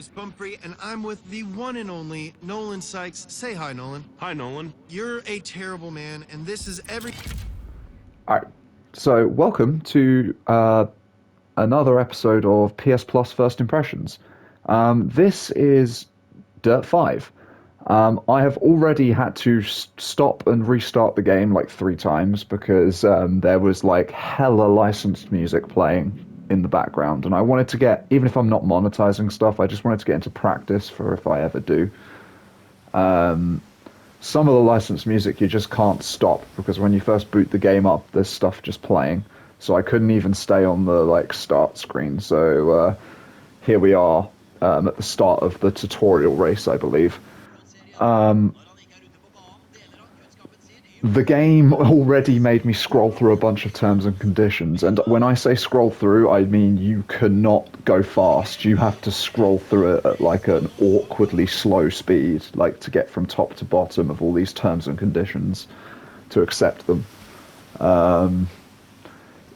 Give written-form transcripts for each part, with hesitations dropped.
It's Pumphrey, and I'm with the one and only Nolan Sykes. Say hi, Nolan. Hi, Nolan. You're a terrible man, and this is every... Alright, so welcome to another episode of PS Plus First Impressions. This is DIRT5. I have already had to stop and restart the game like 3 times because there was like hella licensed music playing in the background, and I wanted to get, even if I'm not monetizing stuff, I just wanted to get into practice for if I ever do. Some of the licensed music you just can't stop because when you first boot the game up, there's stuff just playing. So I couldn't even stay on the like start screen. So here we are at the start of the tutorial race, I believe. The game already made me scroll through a bunch of terms and conditions, and when I say scroll through, I mean you cannot go fast. You have to scroll through it at like an awkwardly slow speed, like to get from top to bottom of all these terms and conditions to accept them.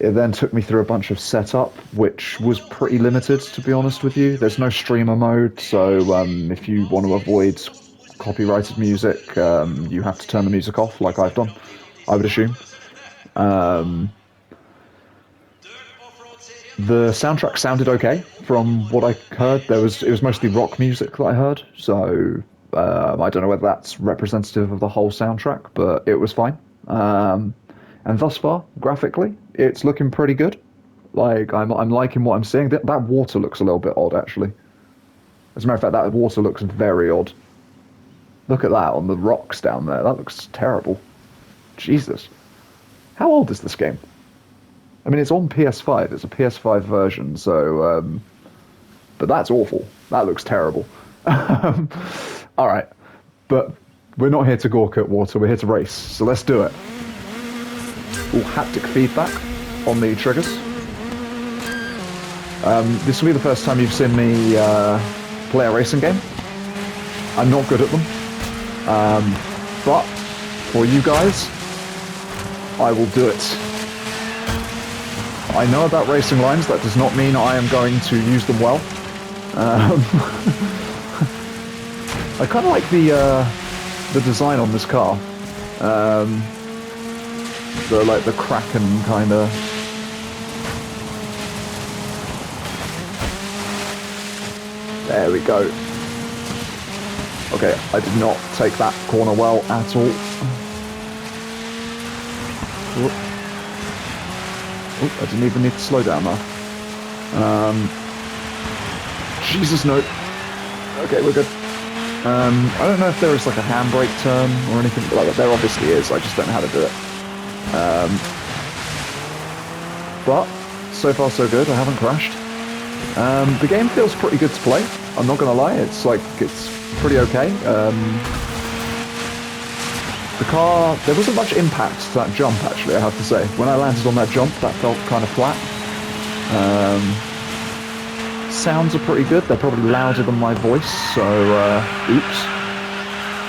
It then took me through a bunch of setup, which was pretty limited, to be honest with you. There's no streamer mode, so if you want to avoid copyrighted music, you have to turn the music off, like I've done, I would assume. The soundtrack sounded okay from what I heard. It was mostly rock music that I heard, so I don't know whether that's representative of the whole soundtrack, but it was fine. And thus far, graphically, it's looking pretty good. Like I'm liking what I'm seeing. That water looks a little bit odd, actually. As a matter of fact, that water looks very odd. Look at that on the rocks down there. That looks terrible. Jesus. How old is this game? I mean, it's on PS5. It's a PS5 version, so... but that's awful. That looks terrible. Alright. But we're not here to gawk at water. We're here to race. So let's do it. Ooh, haptic feedback on the triggers. This will be the first time you've seen me play a racing game. I'm not good at them. But for you guys, I will do it. I know about racing lines. That does not mean I am going to use them well. I kind of like the design on this car. The Kraken kind of. There we go. Okay, I did not take that corner well at all. Oh, I didn't even need to slow down there. Jesus, no. Okay, we're good. I don't know if there is like a handbrake turn or anything like that. There obviously is, I just don't know how to do it. But, so far so good, I haven't crashed. The game feels pretty good to play, I'm not gonna lie. It's pretty okay. The car, there wasn't much impact to that jump, actually, I have to say. When I landed on that jump, that felt kind of flat. Sounds are pretty good. They're probably louder than my voice, so, oops.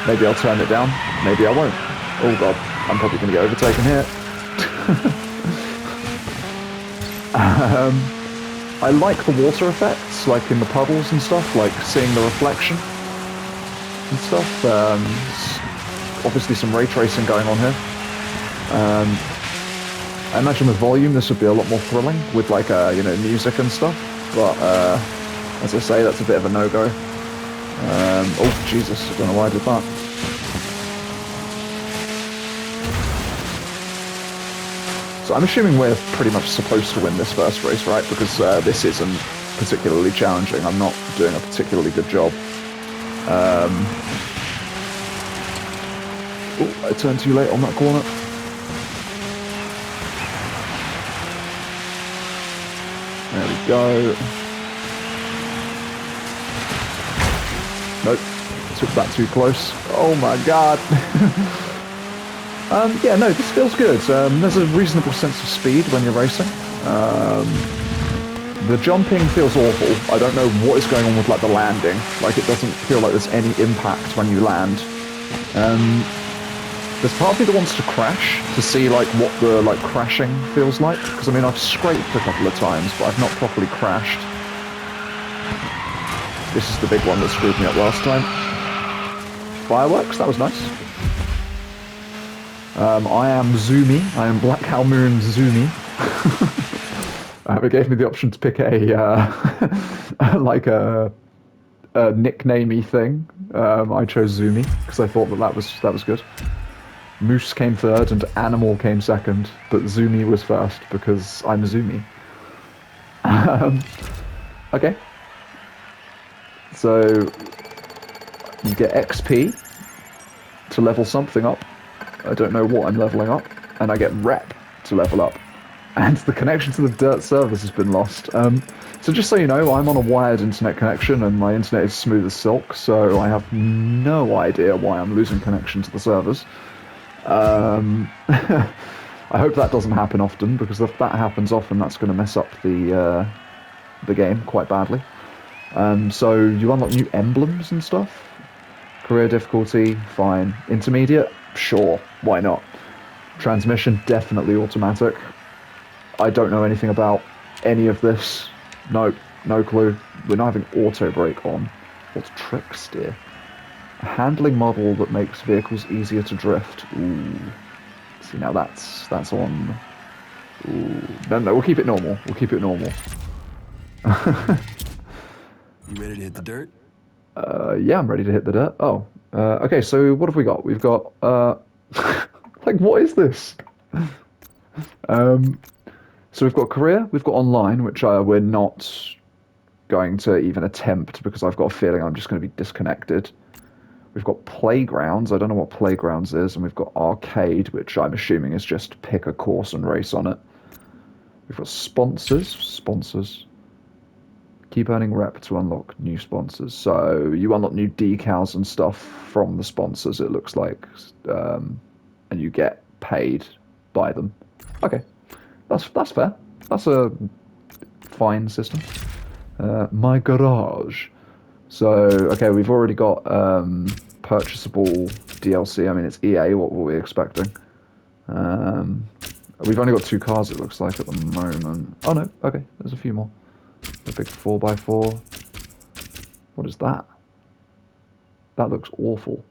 Maybe I'll turn it down. Maybe I won't. Oh god, I'm probably going to get overtaken here. I like the water effects, like in the puddles and stuff, like seeing the reflection and stuff. Obviously some ray tracing going on here. I imagine with volume this would be a lot more thrilling with like music and stuff, but as I say, that's a bit of a no-go. Oh Jesus, I don't know why I did that. So I'm assuming we're pretty much supposed to win this first race, right? Because this isn't particularly challenging. I'm not doing a particularly good job. Oh, I turned too late on that corner. There we go. Nope, took that too close. Oh my god. Yeah, no, this feels good. There's a reasonable sense of speed when you're racing. The jumping feels awful. I don't know what is going on with like the landing. Like it doesn't feel like there's any impact when you land. There's part of me that wants to crash to see like what the like crashing feels like. Because I mean I've scraped a couple of times, but I've not properly crashed. This is the big one that screwed me up last time. Fireworks, that was nice. I am Zoomy. I am Black Halmoon Zoomy. It gave me the option to pick a like a nicknamey thing. I chose Zoomy because I thought that was good. Moose came third and Animal came second, but Zoomy was first because I'm Zoomy. Okay. So you get XP to level something up. I don't know what I'm leveling up, and I get rep to level up. And the connection to the DIRT service has been lost. So just so you know, I'm on a wired internet connection, and my internet is smooth as silk, so I have no idea why I'm losing connection to the servers. I hope that doesn't happen often, because if that happens often, that's going to mess up the game quite badly. So you unlock new emblems and stuff. Career difficulty, fine. Intermediate, sure, why not? Transmission, definitely automatic. I don't know anything about any of this. Nope, no clue. We're not having auto brake on. What's trick steer? A handling model that makes vehicles easier to drift. Ooh. See, now that's on. Ooh. No, we'll keep it normal. We'll keep it normal. You ready to hit the dirt? Yeah, I'm ready to hit the dirt. Oh, okay. So what have we got? We've got like, what is this? So we've got career, we've got online, which we're not going to even attempt because I've got a feeling I'm just going to be disconnected. We've got playgrounds. I don't know what playgrounds is, and we've got arcade, which I'm assuming is just pick a course and race on it. We've got sponsors. Keep earning rep to unlock new sponsors. So you unlock new decals and stuff from the sponsors, it looks like, and you get paid by them. Okay, that's fair. That's a fine system. My garage. So okay, we've already got purchasable DLC. I mean, it's EA. What were we expecting? We've only got 2 cars, it looks like, at the moment. Oh no, okay, there's a few more. A big 4x4. What is that? That looks awful.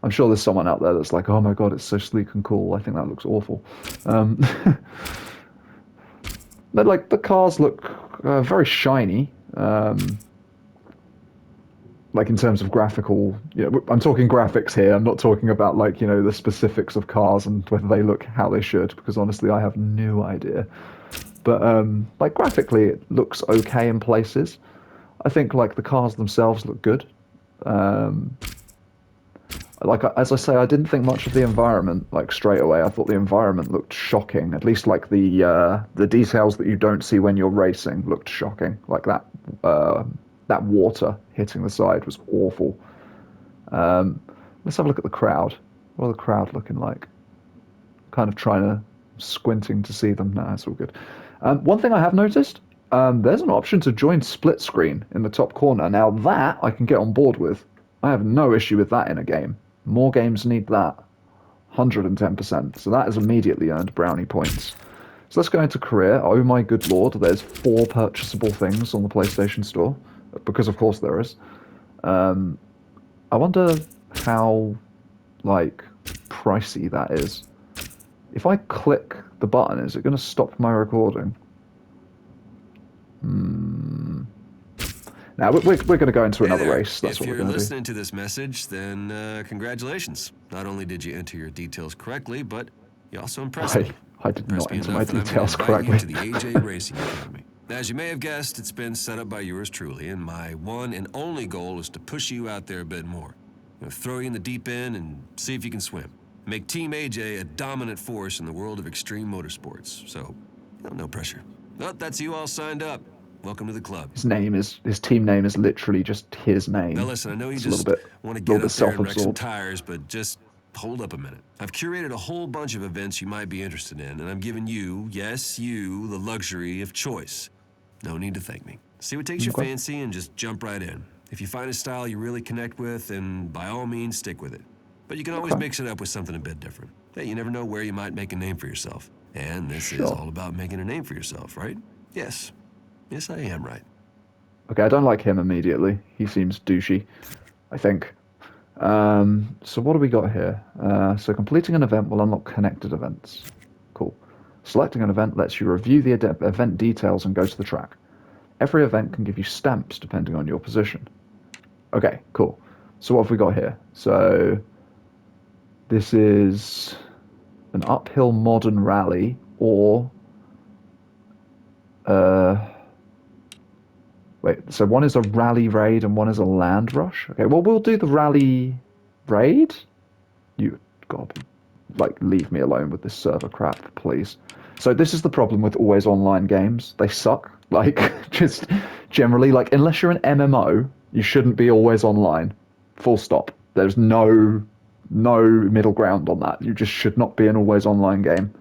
I'm sure there's someone out there that's like, oh my god, it's so sleek and cool. I think that looks awful. But like, the cars look very shiny. Like, in terms of graphical, I'm talking graphics here. I'm not talking about, like, the specifics of cars and whether they look how they should, because honestly, I have no idea. But like, graphically, it looks okay in places. I think, like, the cars themselves look good. Like, as I say, I didn't think much of the environment, like, straight away. I thought the environment looked shocking. At least, like, the details that you don't see when you're racing looked shocking. Like, that water hitting the side was awful. Let's have a look at the crowd. What are the crowd looking like? Kind of squinting to see them. Nah, it's all good. One thing I have noticed, there's an option to join split screen in the top corner. Now that I can get on board with. I have no issue with that in a game. More games need that. 110%. So that has immediately earned brownie points. So let's go into career. Oh my good lord, there's 4 purchasable things on the PlayStation Store. Because of course there is. I wonder how, like, pricey that is. If I click the button, is it going to stop my recording? Now, we're going to go into another race. That's what we're going to do. If you're listening to this message, then congratulations. Not only did you enter your details correctly, but you also impressed me. I did not enter my details correctly. correctly. To the AJ Racing Academy. As you may have guessed, it's been set up by yours truly, and my one and only goal is to push you out there a bit more. Throw you in the deep end and see if you can swim. Make Team AJ a dominant force in the world of extreme motorsports. So, no pressure. Well, that's you all signed up. Welcome to the club. His team name is literally just his name. Now listen, I know you it's just want to get up there and wreck some tires, but just hold up a minute. I've curated a whole bunch of events you might be interested in, and I'm giving you, yes, you, the luxury of choice. No need to thank me. See what takes your fancy and just jump right in. If you find a style you really connect with, then by all means, stick with it. But you can always mix it up with something a bit different. Hey, you never know where you might make a name for yourself. And this is all about making a name for yourself, right? Yes. Yes, I am right. Okay, I don't like him immediately. He seems douchey, I think. So what do we got here? So completing an event will unlock connected events. Cool. Selecting an event lets you review the event details and go to the track. Every event can give you stamps depending on your position. Okay, cool. So what have we got here? So this is an uphill modern rally or wait, so one is a rally raid and one is a land rush? Okay, well we'll do the rally raid. You gotta be, like, leave me alone with this server crap, please. So this is the problem with always online games. They suck. Like, just generally, like, unless you're an MMO, you shouldn't be always online. Full stop. There's no middle ground on that. You just should not be an always online game.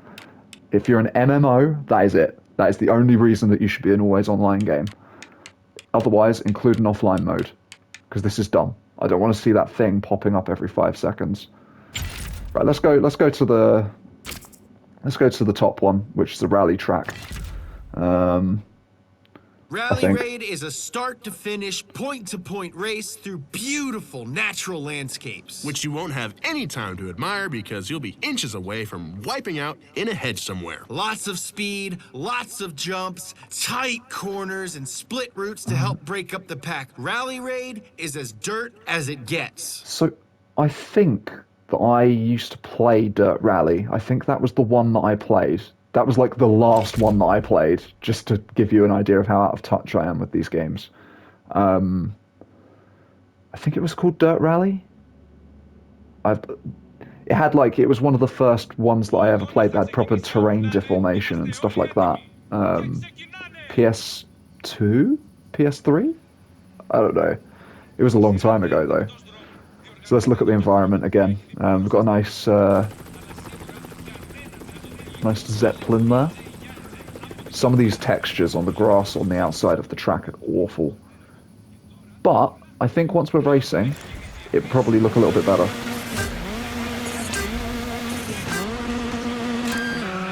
If you're an MMO, that is it. That is the only reason that you should be an always online game. Otherwise, include an offline mode, because this is dumb. I don't want to see that thing popping up every 5 seconds. Right, let's go to the top one, which is the rally track. Rally Raid is a start-to-finish, point-to-point race through beautiful natural landscapes. Which you won't have any time to admire because you'll be inches away from wiping out in a hedge somewhere. Lots of speed, lots of jumps, tight corners, and split routes to help break up the pack. Rally Raid is as dirt as it gets. So, I think that I used to play Dirt Rally. I think that was the one that I played. That was like the last one that I played, just to give you an idea of how out of touch I am with these games. I think it was called Dirt Rally. It was one of the first ones that I ever played that had proper terrain deformation and stuff like that. PS2? PS3? I don't know. It was a long time ago, though. So let's look at the environment again. We've got a nice Zeppelin there. Some of these textures on the grass on the outside of the track are awful. But I think once we're racing, it'll probably look a little bit better.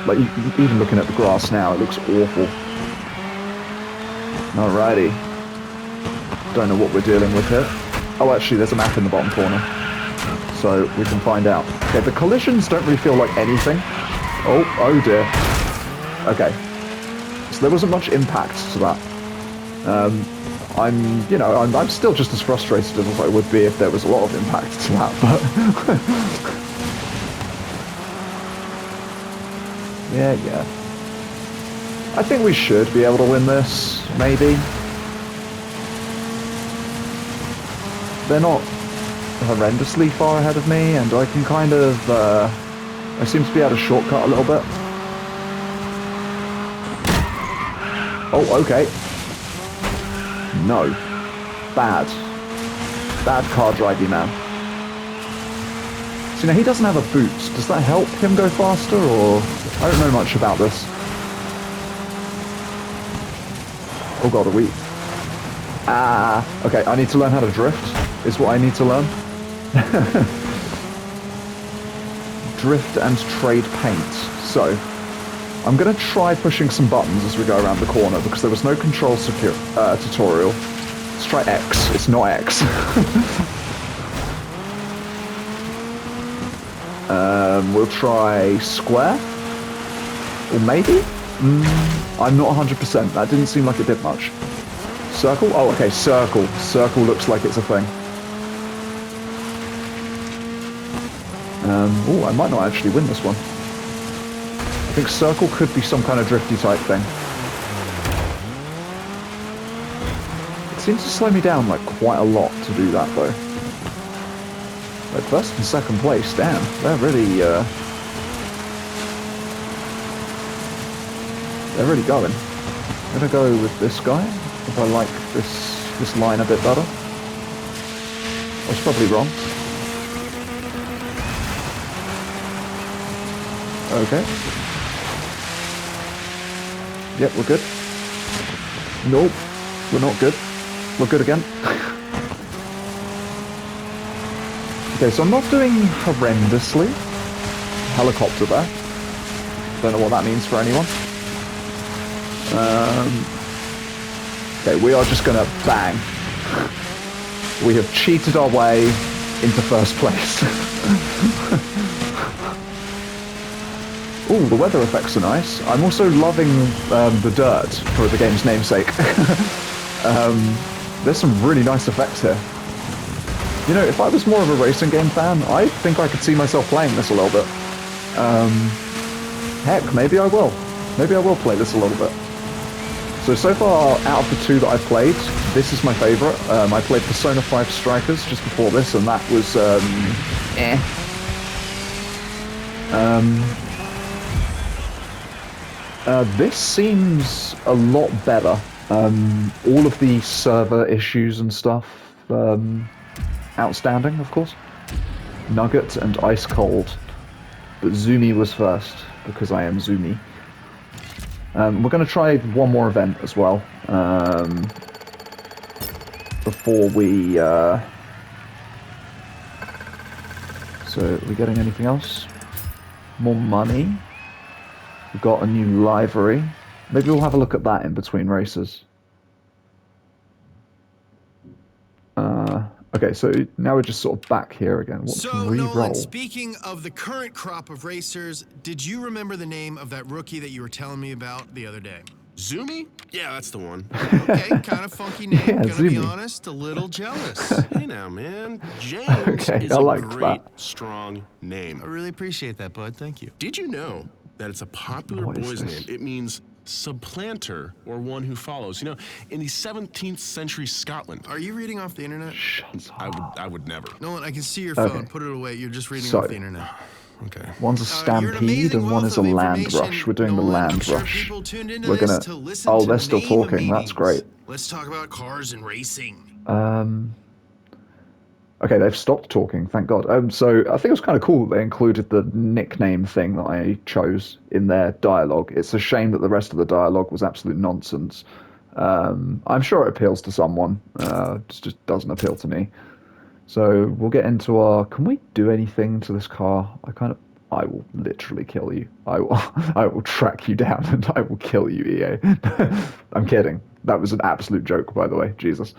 Like, even looking at the grass now, it looks awful. Alrighty. Don't know what we're dealing with here. Oh, actually, there's a map in the bottom corner, so we can find out. Okay, the collisions don't really feel like anything. Oh dear. Okay. So there wasn't much impact to that. I'm still just as frustrated as I would be if there was a lot of impact to that, but... yeah. I think we should be able to win this, maybe. They're not horrendously far ahead of me, and I can kind of, I seem to be able to shortcut a little bit. Oh, okay. No. Bad. Bad car driving, man. So now he doesn't have a boost. Does that help him go faster, or... I don't know much about this. Oh god, are we... okay, I need to learn how to drift, is what I need to learn. Drift and trade paint. So, I'm going to try pushing some buttons as we go around the corner, because there was no control tutorial. Let's try X. It's not X. We'll try square? Or maybe? I'm not 100%. That didn't seem like it did much. Circle? Oh, okay, circle. Circle looks like it's a thing. Oh, I might not actually win this one. I think circle could be some kind of drifty type thing. It seems to slow me down, like, quite a lot to do that, though. Like, first and second place, damn. They're really going. I'm gonna go with this guy, if I like this line a bit better. I was probably wrong. Okay. Yep, we're good. Nope, we're not good. We're good again. Okay, so I'm not doing horrendously. Helicopter there. Don't know what that means for anyone. Okay, we are just gonna bang. We have cheated our way into first place. Ooh, the weather effects are nice. I'm also loving the dirt for the game's namesake. There's some really nice effects here. You know, if I was more of a racing game fan, I think I could see myself playing this a little bit. Heck, maybe I will. Maybe I will play this a little bit. So far, out of the two that I've played, this is my favourite. I played Persona 5 Strikers just before this, and that was, this seems a lot better. All of the server issues and stuff, outstanding, of course. Nugget and Ice Cold. But Zumi was first, because I am Zumi. We're going to try one more event as well, before we, So, are we getting anything else? More money. We've got a new livery. Maybe we'll have a look at that in between races. Okay, so now we're just sort of back here again. What's So, re-roll? Nolan, speaking of the current crop of racers, did you remember the name of that rookie that you were telling me about the other day? Zumi? Yeah, that's the one. Okay, kind of funky name. Yeah, Gonna be Zumi. honest, a little jealous. Hey now, man. James Okay, is I a like great, that. strong name. I really appreciate that, bud. Thank you. Did you know that it's a popular What is boy's this? name? It means supplanter or one who follows. You know, in the 17th century Scotland, Are you reading off the internet? I would never. Nolan, I can see your Okay. phone. Put it away. You're just reading So- off the internet. Okay. One's a You're an stampede amazing and one wealth is a of land information, rush. We're doing the Nolan. I'm land sure rush. people tuned into We're this gonna. to listen Oh, to they're still name talking. That's meetings. great. Let's talk about cars and racing. Okay, they've stopped talking, thank God. So I think it was kind of cool they included the nickname thing that I chose in their dialogue. It's a shame that the rest of the dialogue was absolute nonsense. I'm sure it appeals to someone. It just doesn't appeal to me. So we'll get into our... Can we do anything to this car? I will literally kill you. I will track you down and I will kill you, EA. I'm kidding. That was an absolute joke, by the way. Jesus.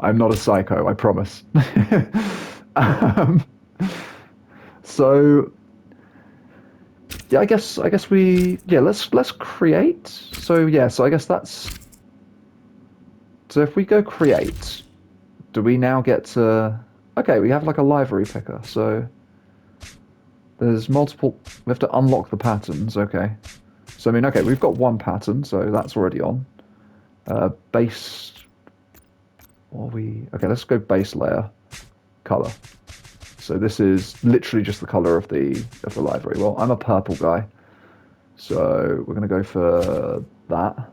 I'm not a psycho, I promise. So yeah, I guess let's create. So I guess that's... So if we go create, do we now get to... Okay, we have like a livery picker, so there's multiple... We have to unlock the patterns, okay. So, I mean, okay, we've got one pattern, so that's already on. Base... What are we... Okay, let's go base layer. Color. So this is literally just the color of the livery. Well, I'm a purple guy, so we're going to go for that.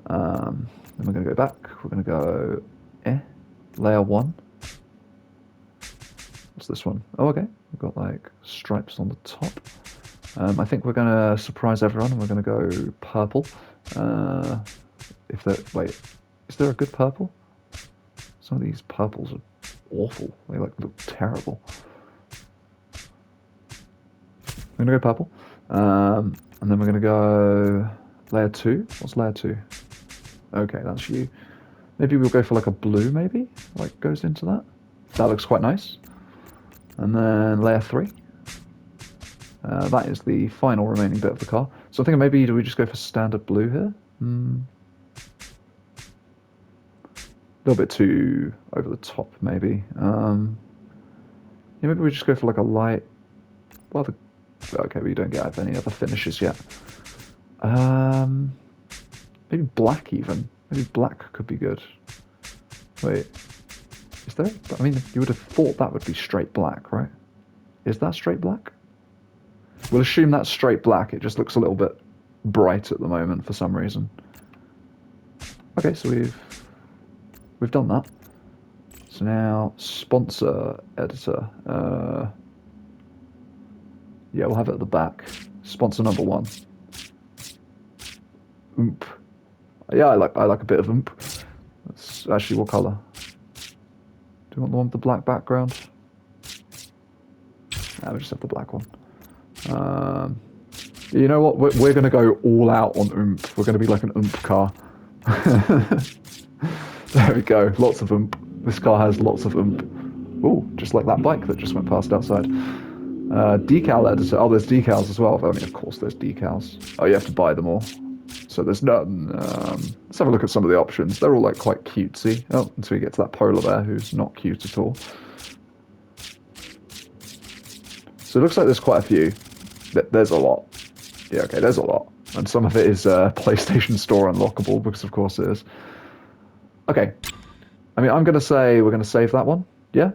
Then we're going to go back. We're going to go... Layer 1. What's this one? Oh, okay. We've got like stripes on the top. I think we're going to surprise everyone and we're going to go purple. Wait, is there a good purple? Some of these purples are awful. They like look terrible. We're going to go purple. And then we're going to go layer 2. What's layer 2? Okay, that's you. Maybe we'll go for like a blue, maybe? Like goes into that. That looks quite nice. And then layer 3. That is the final remaining bit of the car. So I think maybe do we just go for standard blue here? A little bit too over the top, maybe. Yeah, maybe we just go for like a light... Well, okay, we don't get any other finishes yet. Maybe black even. Maybe black could be good. Wait, is there? I mean, you would have thought that would be straight black, right? Is that straight black? We'll assume that's straight black. It just looks a little bit bright at the moment for some reason. Okay, so we've done that. So now sponsor editor. Yeah, we'll have it at the back. Sponsor number 1. Oomph. Yeah, I like a bit of oomph. That's actually what colour? Do you want the one with the black background? No, we just have the black one. You know what? We're going to go all out on oomph. We're going to be like an oomph car. There we go. Lots of oomph. This car has lots of oomph. Ooh, just like that bike that just went past outside. Decal editor. Oh, there's decals as well. I mean, of course there's decals. Oh, you have to buy them all. So there's none. Let's have a look at some of the options. They're all like quite cutesy. Oh, until we get to that polar bear who's not cute at all. So it looks like there's quite a few. There's a lot. Yeah, okay, there's a lot. And some of it is PlayStation Store unlockable, because of course it is. Okay. I mean, I'm going to say we're going to save that one. Yeah?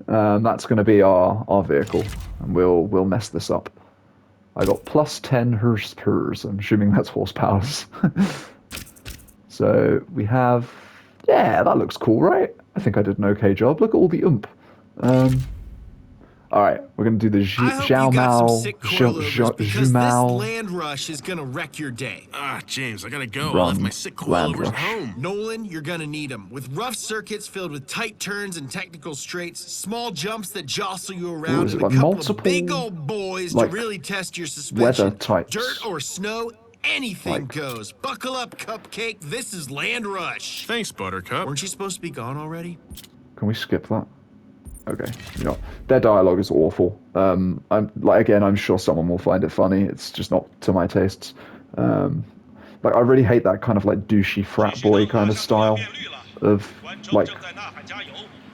That's going to be our vehicle. And we'll mess this up. I got plus 10 horsepower. I'm assuming that's horsepowers. So we have... Yeah, that looks cool, right? I think I did an okay job. Look at all the oomph. Alright, we're going to do the Zhao Mao, because this Mao. land rush is gonna wreck your day. Ah, James, I gotta go. I left my sick coilovers home. Nolan, you're gonna need them. With rough circuits filled with tight turns and technical straights, small jumps that jostle you around, is it and a like couple multiple, of big old boys like, to really test your suspension. weather types? Dirt or snow, anything Like- goes. Buckle up, Cupcake. This is Land Rush. Thanks, Buttercup. Weren't you supposed to be gone already? Can we skip that? Okay, you know, their dialogue is awful. I'm sure someone will find it funny. It's just not to my tastes. Like, I really hate that kind of like douchey frat boy kind of style of like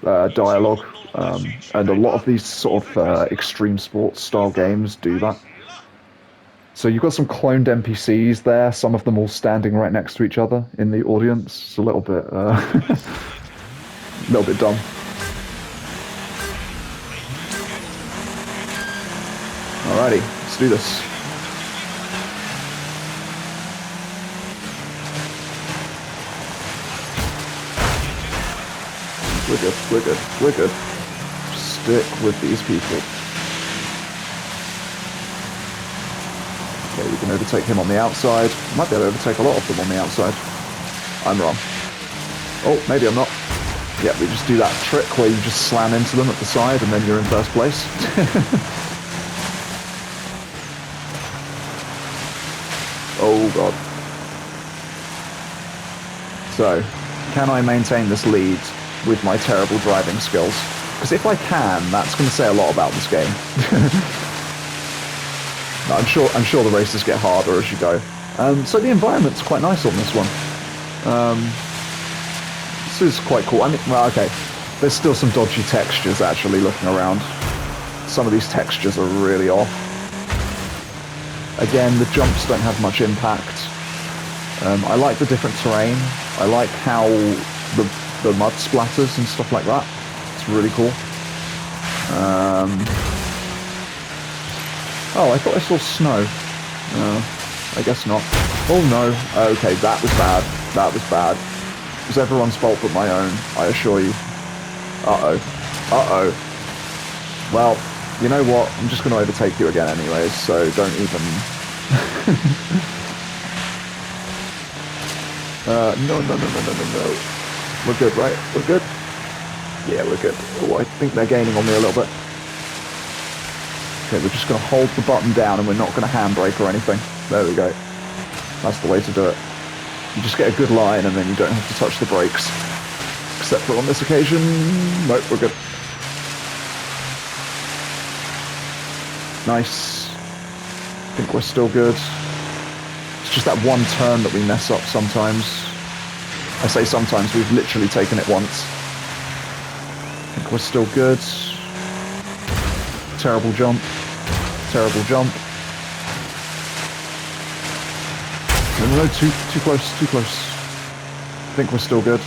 dialogue. And a lot of these sort of extreme sports style games do that. So you've got some cloned NPCs there. Some of them all standing right next to each other in the audience. It's a little bit, little bit dumb. Alrighty, let's do this. We're good, we're good, we're good. Stick with these people. Okay, we can overtake him on the outside. Might be able to overtake a lot of them on the outside. I'm wrong. Oh, maybe I'm not. Yeah, we just do that trick where you just slam into them at the side and then you're in first place. Oh god. So, can I maintain this lead with my terrible driving skills? Because if I can, that's going to say a lot about this game. No, I'm sure the races get harder as you go. So the environment's quite nice on this one. This is quite cool. I mean, well, okay. There's still some dodgy textures actually looking around. Some of these textures are really off. Again, the jumps don't have much impact. I like the different terrain. I like how the mud splatters and stuff like that. It's really cool. Oh, I thought I saw snow. I guess not. Oh no. Okay, that was bad. That was bad. It was everyone's fault but my own, I assure you. Uh-oh. Uh-oh. Well, you know what? I'm just going to overtake you again anyways, so don't even... No. We're good, right? We're good? Yeah, we're good. Oh, I think they're gaining on me a little bit. Okay, we're just going to hold the button down and we're not going to handbrake or anything. There we go. That's the way to do it. You just get a good line and then you don't have to touch the brakes. Except for on this occasion... Nope, we're good. Nice. I think we're still good. It's just that one turn that we mess up sometimes. I say sometimes, we've literally taken it once. I think we're still good. Terrible jump. Terrible jump. No, too close, too close. I think we're still good.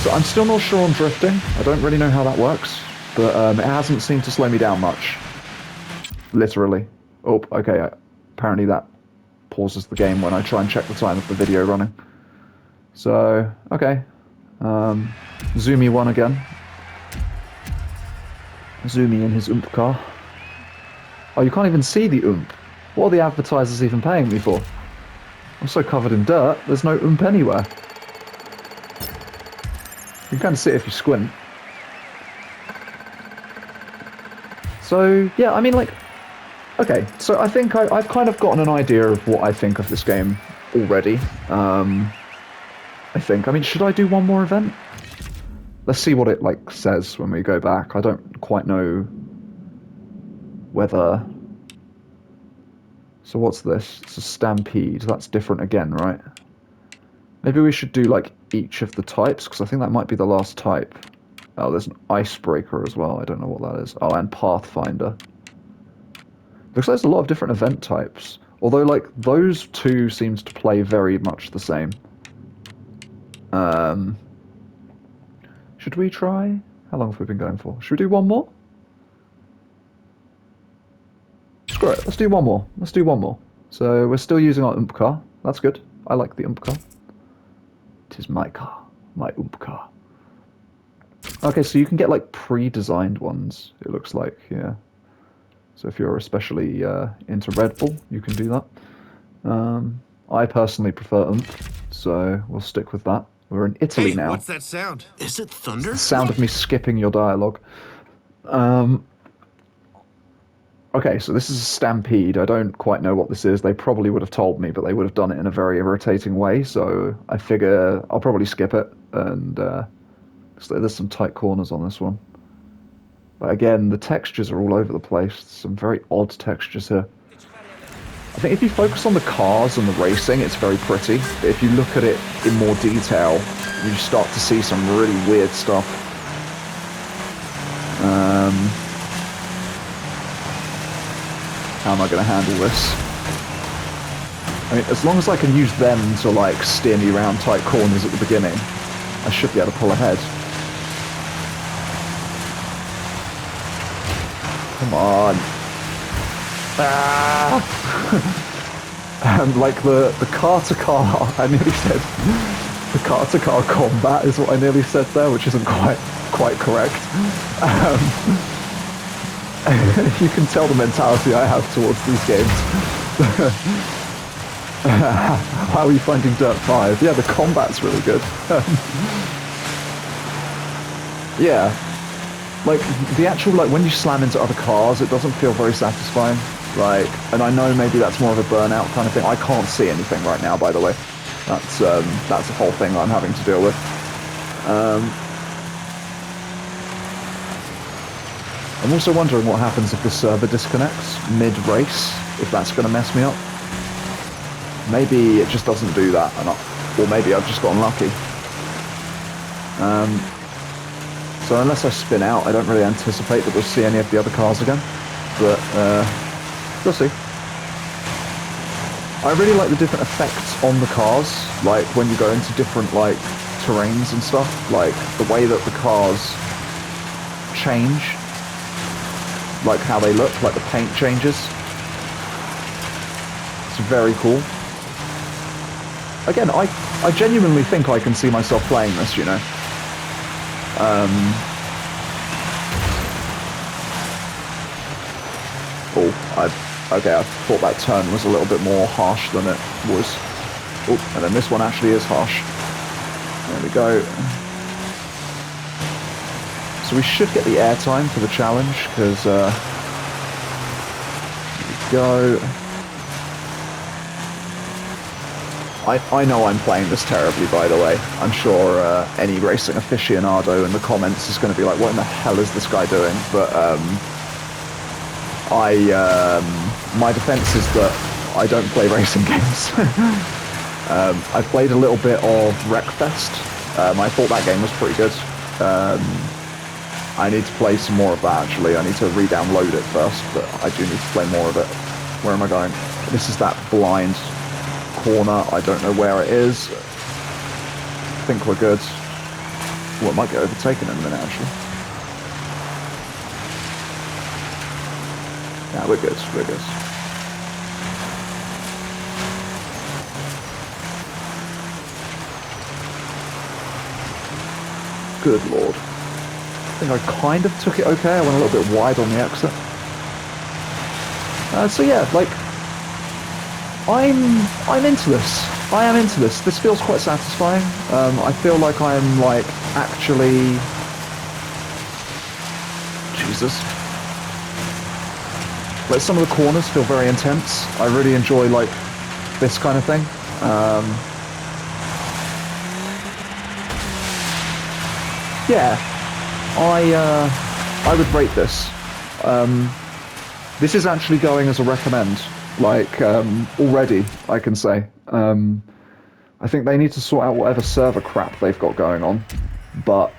So I'm still not sure on drifting. I don't really know how that works. But it hasn't seemed to slow me down much. Literally. Oh, okay. Apparently that pauses the game when I try and check the time of the video running. So, okay. Zoomy won again. Zoomy in his oomph car. Oh, you can't even see the oomph. What are the advertisers even paying me for? I'm so covered in dirt, there's no oomph anywhere. You can kind of see it if you squint. So, yeah, I mean, like, Okay, so I think I've kind of gotten an idea of what I think of this game already. I think. I mean, should I do one more event? Let's see what it, like, says when we go back. I don't quite know whether... So what's this? It's a stampede. That's different again, right? Maybe we should do, like, each of the types, because I think that might be the last type. Oh, there's an icebreaker as well. I don't know what that is. Oh, and pathfinder. Looks like there's a lot of different event types. Although, like, those two seems to play very much the same. Should we try? How long have we been going for? Should we do one more? Screw it, let's do one more. Let's do one more. So we're still using our ump car. That's good. I like the ump car. It is my car. My ump car. Okay, so you can get, like, pre-designed ones, it looks like, yeah. So if you're especially into Red Bull, you can do that. I personally prefer ump, so we'll stick with that. We're in Italy now. What's that sound? Is it thunder? The sound of me skipping your dialogue. Okay, so this is a stampede. I don't quite know what this is. They probably would have told me, but they would have done it in a very irritating way, so I figure I'll probably skip it, and so there's some tight corners on this one. But again, the textures are all over the place. Some very odd textures here. I think if you focus on the cars and the racing, it's very pretty. But if you look at it in more detail, you start to see some really weird stuff. How am I going to handle this? I mean, as long as I can use them to, like, steer me around tight corners at the beginning, I should be able to pull ahead. Come on. Ah! And, like, the car-to-car, I nearly said, the car-to-car combat is what I nearly said there, which isn't quite correct. You can tell the mentality I have towards these games. How are you finding DIRT5? Yeah, the combat's really good. Yeah. Like, the actual, like, when you slam into other cars, it doesn't feel very satisfying. Like, and I know maybe that's more of a burnout kind of thing. I can't see anything right now, by the way. That's the whole thing I'm having to deal with. I'm also wondering what happens if the server disconnects mid-race, if that's going to mess me up. Maybe it just doesn't do that, or maybe I've just gotten lucky. So unless I spin out, I don't really anticipate that we'll see any of the other cars again. But, we'll see. I really like the different effects on the cars, like when you go into different, like, terrains and stuff, like the way that the cars change, like how they look, like the paint changes. It's very cool. Again, I genuinely think I can see myself playing this, you know. Okay, I thought that turn was a little bit more harsh than it was. Oh, and then this one actually is harsh. There we go. So we should get the airtime for the challenge, because, here we go. I know I'm playing this terribly, by the way. I'm sure any racing aficionado in the comments is going to be like, what in the hell is this guy doing? But my defense is that I don't play racing games. I played a little bit of Wreckfest. I thought that game was pretty good. I need to play some more of that, actually. I need to re-download it first, but I do need to play more of it. Where am I going? This is that blind corner. I don't know where it is. I think we're good. Well, it might get overtaken in a minute, actually. Yeah, we're good. We're good. Good lord. I think I kind of took it okay. I went a little bit wide on the exit. So yeah, like, I'm into this. I am into this. This feels quite satisfying. I feel like I'm, like, actually... Jesus. Like some of the corners feel very intense. I really enjoy like this kind of thing. Yeah, I would rate this. This is actually going as a recommend. Like already, I can say. I think they need to sort out whatever server crap they've got going on, but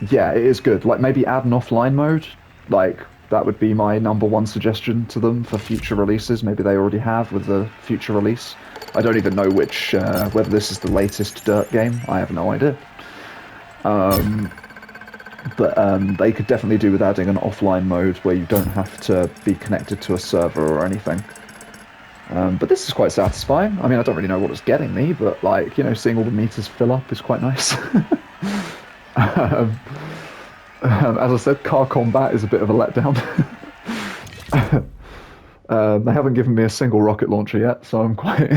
yeah, it is good. Like maybe add an offline mode. Like that would be my #1 suggestion to them for future releases. Maybe they already have with the future release. I don't even know which whether this is the latest Dirt game. I have no idea. But they could definitely do with adding an offline mode where you don't have to be connected to a server or anything. But this is quite satisfying. I mean, I don't really know what it's getting me, but like, you know, seeing all the meters fill up is quite nice. As I said, car combat is a bit of a letdown. They haven't given me a single rocket launcher yet, so I'm quite...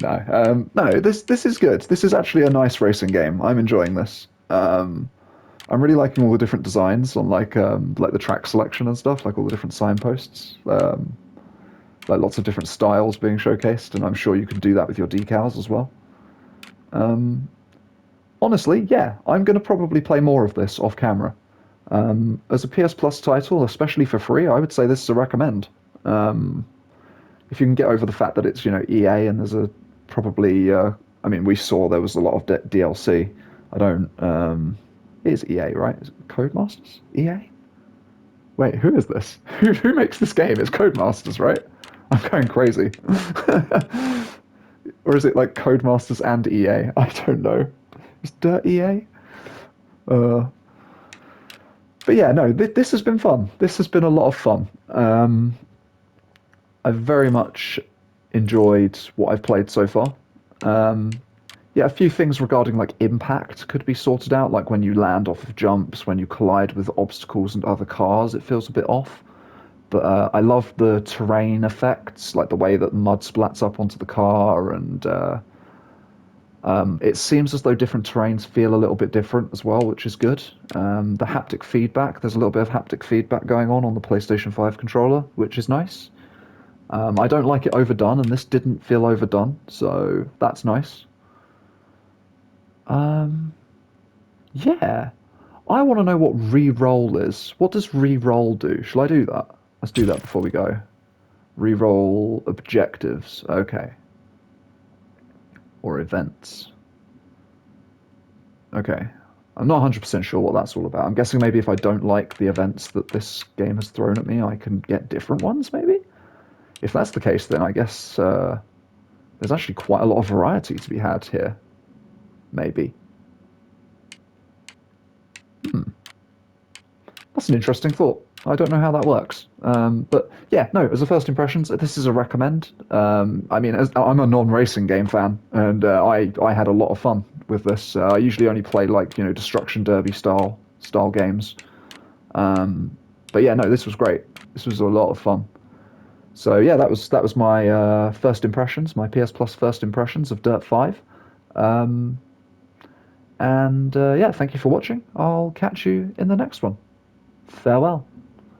No, this is good. This is actually a nice racing game. I'm enjoying this. I'm really liking all the different designs on like the track selection and stuff, like all the different signposts. Like lots of different styles being showcased, and I'm sure you can do that with your decals as well. Honestly, yeah, I'm going to probably play more of this off camera. As a PS Plus title, especially for free, I would say this is a recommend. If you can get over the fact that it's, you know, EA and there's a probably, I mean, we saw there was a lot of DLC. I don't, it is EA, right? Is it Codemasters? EA? Wait, who is this? Who makes this game? It's Codemasters, right? I'm going crazy. Or is it like Codemasters and EA? I don't know. Is Dirt EA? But yeah, no, this has been fun. This has been a lot of fun. I've very much enjoyed what I've played so far. Yeah, a few things regarding like impact could be sorted out, like when you land off of jumps, when you collide with obstacles and other cars, it feels a bit off. But I love the terrain effects, like the way that mud splats up onto the car, and it seems as though different terrains feel a little bit different as well, which is good. The haptic feedback, there's a little bit of haptic feedback going on the PlayStation 5 controller, which is nice. I don't like it overdone, and this didn't feel overdone, so that's nice. Yeah. I want to know what re-roll is. What does re-roll do? Shall I do that? Let's do that before we go. Re-roll objectives. Okay. Or events. Okay. I'm not 100% sure what that's all about. I'm guessing maybe if I don't like the events that this game has thrown at me, I can get different ones, maybe? If that's the case, then I guess there's actually quite a lot of variety to be had here. Maybe. That's an interesting thought. I don't know how that works. But yeah, no, as a first impressions, this is a recommend. I mean, I'm a non-racing game fan, and I had a lot of fun with this. I usually only play like, you know, Destruction Derby style games. But yeah, no, this was great. This was a lot of fun. So yeah, that was my first impressions, my PS Plus first impressions of Dirt 5. And yeah, thank you for watching. I'll catch you in the next one. Farewell.